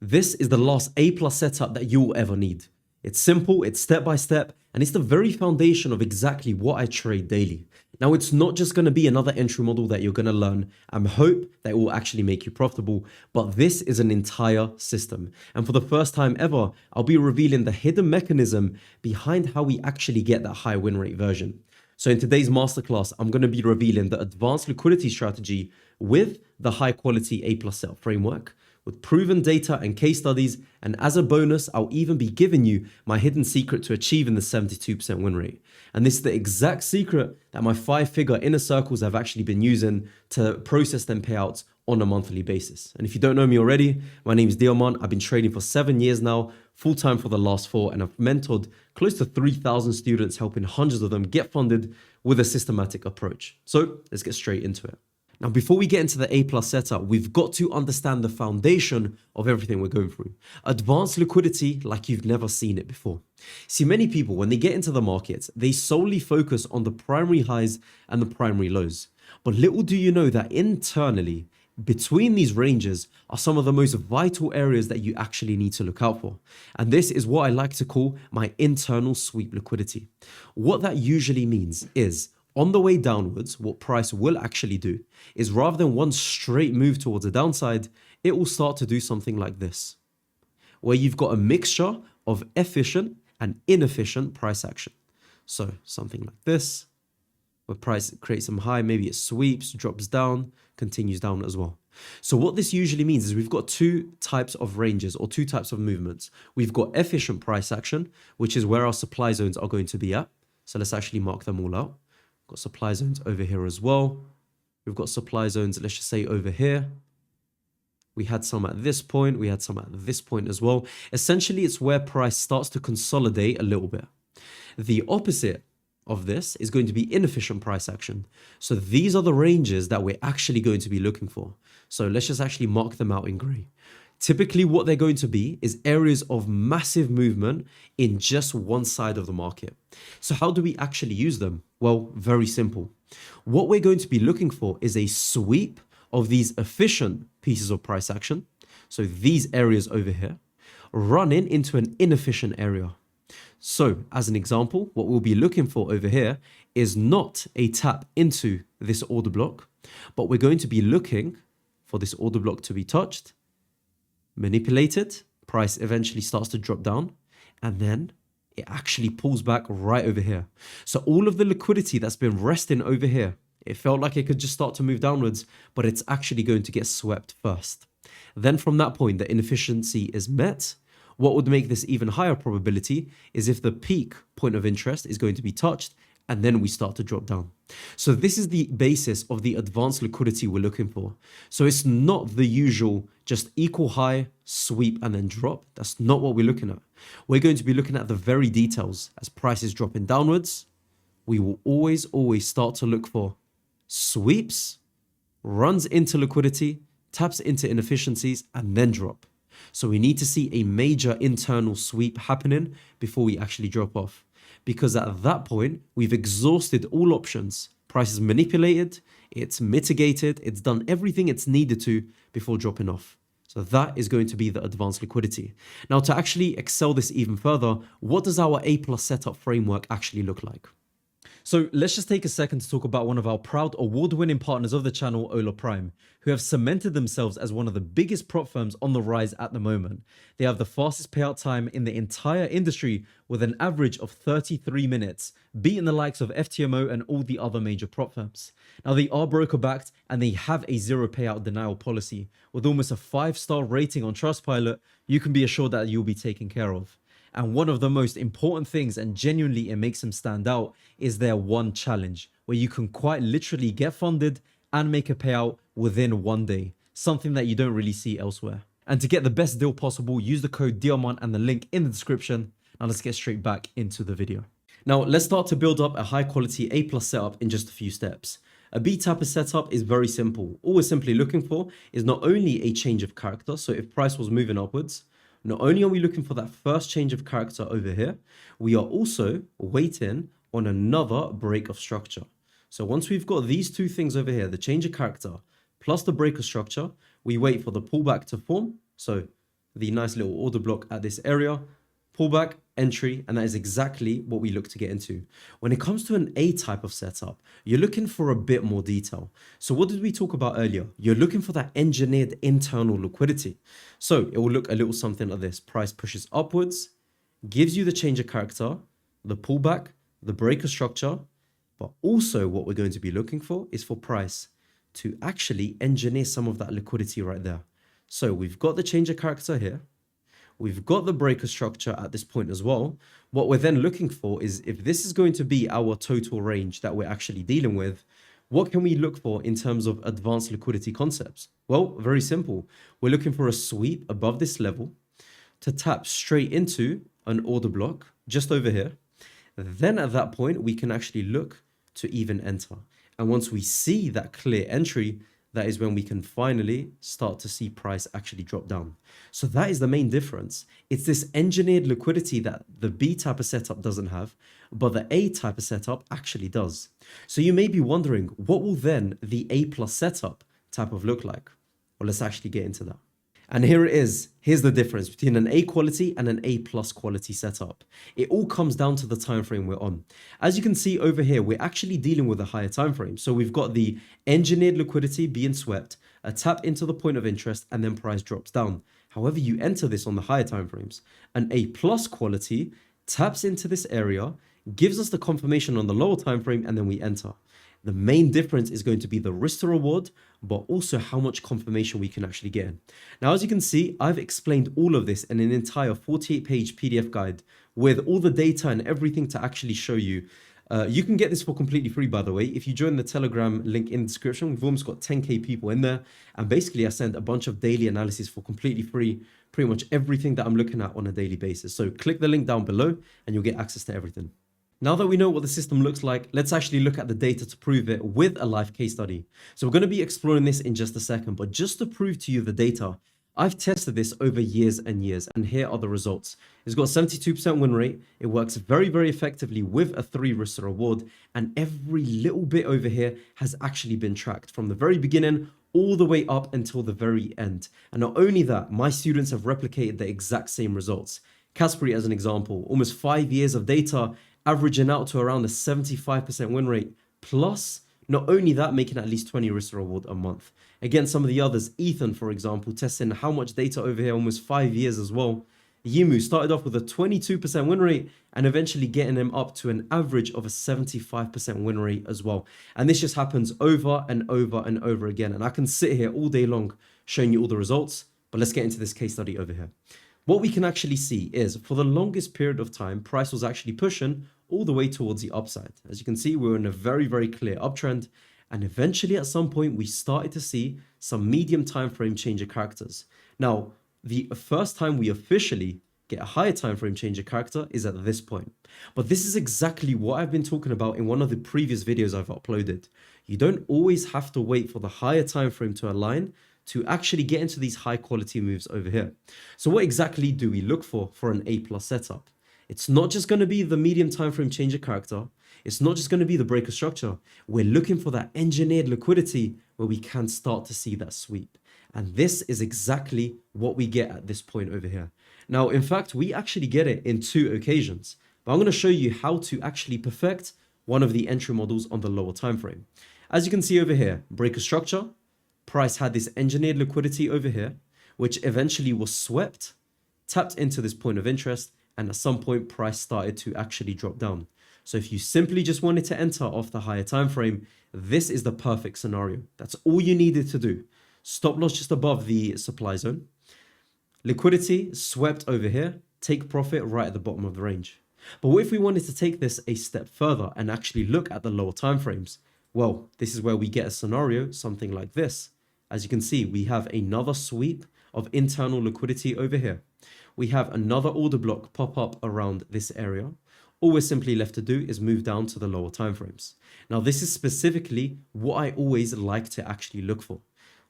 This is the last A+ setup that you will ever need. It's simple, it's step by step, and it's the very foundation of exactly what I trade daily. Now, it's not just going to be another entry model that you're going to learn and hope that it will actually make you profitable, but this is an entire system. And for the first time ever, I'll be revealing the hidden mechanism behind how we actually get that high win rate version. So in today's masterclass, I'm going to be revealing the advanced liquidity strategy with the high quality A+ setup framework, with proven data and case studies, and as a bonus, I'll even be giving you my hidden secret to achieving the 72% win rate. And this is the exact secret that my 5-figure inner circles have actually been using to process them payouts on a monthly basis. And if you don't know me already, my name is Diamant. I've been trading for 7 years now, full-time for the last 4, and I've mentored close to 3,000 students, helping hundreds of them get funded with a systematic approach. So let's get straight into it. Now, before we get into the A+ setup, we've got to understand the foundation of everything we're going through. Advanced liquidity like you've never seen it before. See, many people, when they get into the markets, they solely focus on the primary highs and the primary lows. But little do you know that internally, between these ranges are some of the most vital areas that you actually need to look out for. And this is what I like to call my internal sweep liquidity. What that usually means is, on the way downwards, what price will actually do is rather than one straight move towards the downside, it will start to do something like this, where you've got a mixture of efficient and inefficient price action. So something like this, where price creates some high, maybe it sweeps, drops down, continues down as well. So what this usually means is we've got two types of ranges or two types of movements. We've got efficient price action, which is where our supply zones are going to be at. So let's actually mark them all out. Got supply zones over here as well. We've got supply zones, let's just say over here. We had some at this point. We had some at this point as well. Essentially, it's where price starts to consolidate a little bit. The opposite of this is going to be inefficient price action. So these are the ranges that we're actually going to be looking for. So let's just actually mark them out in gray. Typically, what they're going to be is areas of massive movement in just one side of the market. So how do we actually use them? Well, very simple. What we're going to be looking for is a sweep of these efficient pieces of price action. So these areas over here, running into an inefficient area. So as an example, what we'll be looking for over here is not a tap into this order block, but we're going to be looking for this order block to be touched, manipulated, price eventually starts to drop down, and then it actually pulls back right over here. So all of the liquidity that's been resting over here, it felt like it could just start to move downwards, but it's actually going to get swept first. Then from that point, the inefficiency is met. What would make this even higher probability is if the peak point of interest is going to be touched, and then we start to drop down. So this is the basis of the advanced liquidity we're looking for. So it's not the usual just equal high, sweep, and then drop. That's not what we're looking at. We're going to be looking at the very details. As prices dropping downwards, we will always start to look for sweeps, runs into liquidity, taps into inefficiencies, and then drop. So we need to see a major internal sweep happening before we actually drop off. Because at that point, we've exhausted all options. Price is manipulated, it's mitigated, it's done everything it's needed to before dropping off. So that is going to be the advanced liquidity. Now, to actually excel this even further, what does our A+ setup framework actually look like? So let's just take a second to talk about one of our proud award-winning partners of the channel, Ola Prime, who have cemented themselves as one of the biggest prop firms on the rise at the moment. They have the fastest payout time in the entire industry with an average of 33 minutes, beating the likes of FTMO and all the other major prop firms. Now, they are broker backed and they have a zero payout denial policy. With almost a 5-star rating on Trustpilot, you can be assured that you'll be taken care of. And one of the most important things, and genuinely it makes them stand out, is their one challenge, where you can quite literally get funded and make a payout within 1 day, something that you don't really see elsewhere. And to get the best deal possible, use the code Diamant and the link in the description. Now let's get straight back into the video. Now let's start to build up a high quality A+ setup in just a few steps. A B-tapper setup is very simple. All we're simply looking for is not only a change of character, so if price was moving upwards, not only are we looking for that first change of character over here, we are also waiting on another break of structure. So once we've got these two things over here, the change of character plus the break of structure, we wait for the pullback to form. So the nice little order block at this area, pullback, entry, and that is exactly what we look to get into. When it comes to an A type of setup, you're looking for a bit more detail. So what did we talk about earlier? You're looking for that engineered internal liquidity. So it will look a little something like this. Price pushes upwards, gives you the change of character, the pullback, the breaker structure, but also what we're going to be looking for is for price to actually engineer some of that liquidity right there. So we've got the change of character here. We've got the breaker structure at this point as well. What we're then looking for is if this is going to be our total range that we're actually dealing with, what can we look for in terms of advanced liquidity concepts? Well, very simple. We're looking for a sweep above this level to tap straight into an order block just over here. Then at that point, we can actually look to even enter. And once we see that clear entry, that is when we can finally start to see price actually drop down. So that is the main difference. It's this engineered liquidity that the B type of setup doesn't have, but the A type of setup actually does. So you may be wondering, what will then the A plus setup type of look like? Well, let's actually get into that. And here it is. Here's the difference between an A quality and an A plus quality setup. It all comes down to the time frame we're on. As you can see over here, we're actually dealing with a higher time frame. So we've got the engineered liquidity being swept, a tap into the point of interest, and then price drops down. However, you enter this on the higher time frames. An A plus quality taps into this area, gives us the confirmation on the lower time frame, and then we enter. The main difference is going to be the risk to reward, but also how much confirmation we can actually get in. Now, as you can see, I've explained all of this in an entire 48-page PDF guide with all the data and everything to actually show you. You can get this for completely free, by the way. If you join the Telegram link in the description, we've almost got 10K people in there. And basically, I send a bunch of daily analysis for completely free, pretty much everything that I'm looking at on a daily basis. So click the link down below and you'll get access to everything. Now that we know what the system looks like, let's actually look at the data to prove it with a live case study. So we're going to be exploring this in just a second, but just to prove to you the data, I've tested this over years and years, and here are the results. It's got a 72% win rate. It works very, very effectively with a 3 risk to reward, and every little bit over here has actually been tracked from the very beginning all the way up until the very end. And not only that, my students have replicated the exact same results. Casperi, as an example, almost 5 years of data, averaging out to around a 75% win rate, plus not only that, making at least 20 risk to reward a month. Again, some of the others, Ethan, for example, testing how much data over here, almost 5 years as well. Yimu started off with a 22% win rate and eventually getting him up to an average of a 75% win rate as well. And this just happens over and over and over again. And I can sit here all day long showing you all the results, but let's get into this case study over here. What we can actually see is for the longest period of time, price was actually pushing all the way towards the upside. As you can see, we were in a very, very clear uptrend. And eventually at some point, we started to see some medium time frame change of characters. Now, the first time we officially get a higher time frame change of character is at this point. But this is exactly what I've been talking about in one of the previous videos I've uploaded. You don't always have to wait for the higher time frame to align to actually get into these high quality moves over here. So what exactly do we look for an A plus setup? It's not just going to be the medium time frame change of character. It's not just going to be the breaker structure. We're looking for that engineered liquidity where we can start to see that sweep. And this is exactly what we get at this point over here. Now, in fact, we actually get it in 2 occasions, but I'm going to show you how to actually perfect one of the entry models on the lower time frame. As you can see over here, breaker structure, price had this engineered liquidity over here, which eventually was swept, tapped into this point of interest, and at some point price started to actually drop down. So if you simply just wanted to enter off the higher time frame, this is the perfect scenario. That's all you needed to do. Stop loss just above the supply zone. Liquidity swept over here, take profit right at the bottom of the range. But what if we wanted to take this a step further and actually look at the lower time frames? Well, this is where we get a scenario, something like this. As you can see, we have another sweep of internal liquidity over here. We have another order block pop up around this area. All we're simply left to do is move down to the lower time frames. Now, this is specifically what I always like to actually look for.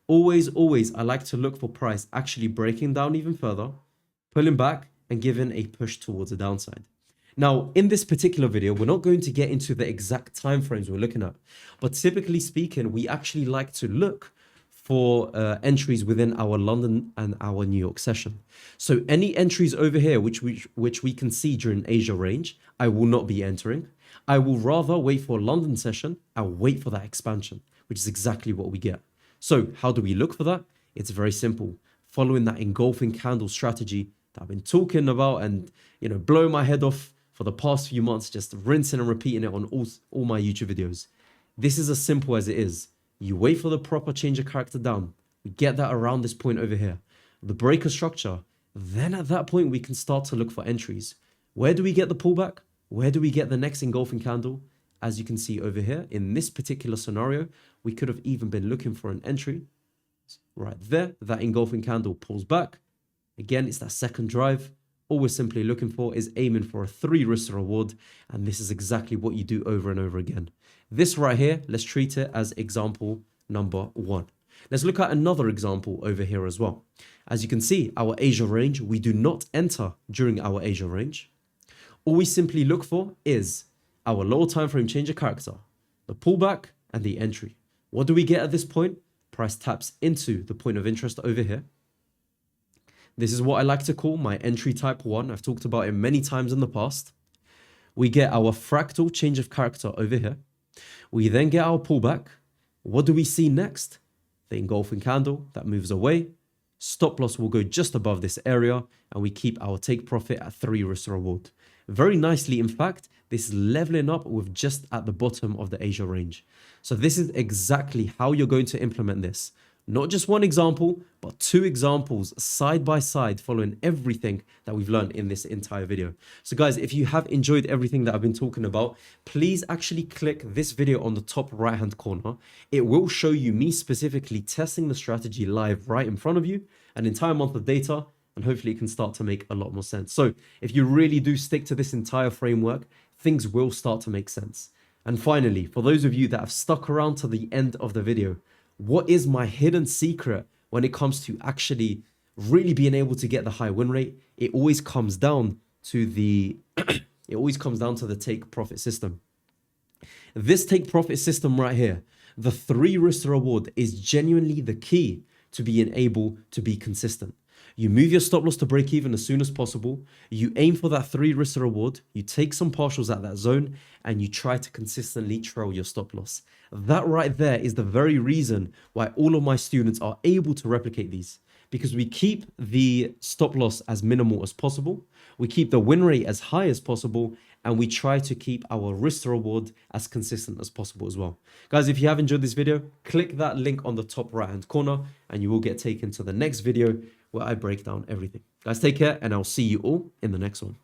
Always, I like to look for price actually breaking down even further, pulling back and giving a push towards the downside. Now, in this particular video, we're not going to get into the exact time frames we're looking at, but typically speaking, we actually like to look for entries within our London and our New York session. So any entries over here, which we can see during Asia range, I will not be entering. I will rather wait for a London session and wait for that expansion, which is exactly what we get. So how do we look for that? It's very simple. Following that engulfing candle strategy that I've been talking about and, blowing my head off for the past few months, just rinsing and repeating it on all my YouTube videos. This is as simple as it is. You wait for the proper change of character down. We get that around this point over here. The breaker structure. Then at that point, we can start to look for entries. Where do we get the pullback? Where do we get the next engulfing candle? As you can see over here, in this particular scenario, we could have even been looking for an entry. Right there, that engulfing candle pulls back. Again, it's that second drive. All we're simply looking for is aiming for a 3 risk to reward. And this is exactly what you do over and over again. This right here, let's treat it as example number 1. Let's look at another example over here as well. As you can see, our Asia range, we do not enter during our Asia range. All we simply look for is our lower time frame change of character, the pullback and the entry. What do we get at this point? Price taps into the point of interest over here. This is what I like to call my entry type 1. I've talked about it many times in the past. We get our fractal change of character over here. We then get our pullback. What do we see next? The engulfing candle that moves away. Stop loss will go just above this area and we keep our take profit at 3 risk to reward. Very nicely, in fact, this is leveling up with just at the bottom of the Asia range. So this is exactly how you're going to implement this. Not just one example, but 2 examples side by side following everything that we've learned in this entire video. So guys, if you have enjoyed everything that I've been talking about, please actually click this video on the top right hand corner. It will show you me specifically testing the strategy live right in front of you, an entire month of data, and hopefully it can start to make a lot more sense. So if you really do stick to this entire framework, things will start to make sense. And finally, for those of you that have stuck around to the end of the video, what is my hidden secret when it comes to actually really being able to get the high win rate? It always comes down to the take profit system. This take profit system right here, the 3 risk to reward, is genuinely the key to being able to be consistent. You move your stop loss to break even as soon as possible. You aim for that 3 risk to reward. You take some partials at that zone and you try to consistently trail your stop loss. That right there is the very reason why all of my students are able to replicate these, because we keep the stop loss as minimal as possible. We keep the win rate as high as possible, and we try to keep our risk to reward as consistent as possible as well. Guys, if you have enjoyed this video, click that link on the top right hand corner and you will get taken to the next video where I break down everything. Guys, take care and I'll see you all in the next one.